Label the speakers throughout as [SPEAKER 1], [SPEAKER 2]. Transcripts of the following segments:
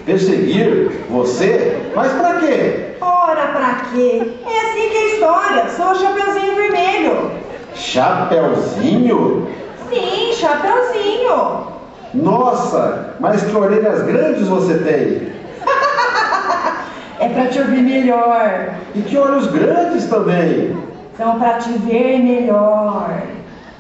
[SPEAKER 1] Perseguir? Você? Mas pra quê?
[SPEAKER 2] Ora, pra quê? É assim que é a história. Sou o Chapeuzinho Vermelho.
[SPEAKER 1] Chapeuzinho?
[SPEAKER 2] Sim, Chapeuzinho.
[SPEAKER 1] Nossa, mas que orelhas grandes você tem!
[SPEAKER 2] É pra te ouvir melhor.
[SPEAKER 1] E que olhos grandes também!
[SPEAKER 2] São pra te ver melhor.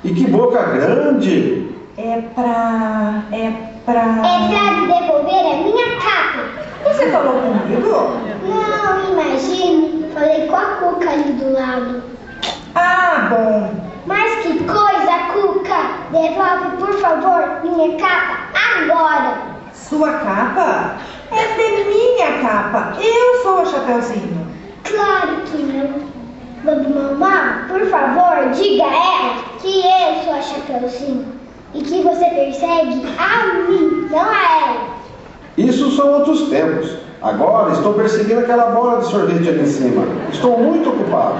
[SPEAKER 1] E que boca grande!
[SPEAKER 2] É pra
[SPEAKER 3] me devolver a minha capa.
[SPEAKER 2] Você falou comigo?
[SPEAKER 3] Não, imagine. Falei com a Cuca ali do lado.
[SPEAKER 2] Ah, bom.
[SPEAKER 3] Mas que coisa, Cuca! Devolve, por favor, minha capa agora.
[SPEAKER 2] Sua capa? Essa é minha capa. Eu sou o Chapeuzinho.
[SPEAKER 3] Claro que não. Lobo Mamá, por favor, diga a ela que eu sou a Chapeuzinho e que você persegue a mim, não a ela.
[SPEAKER 1] Isso são outros tempos. Agora estou perseguindo aquela bola de sorvete ali em cima. Estou muito ocupado.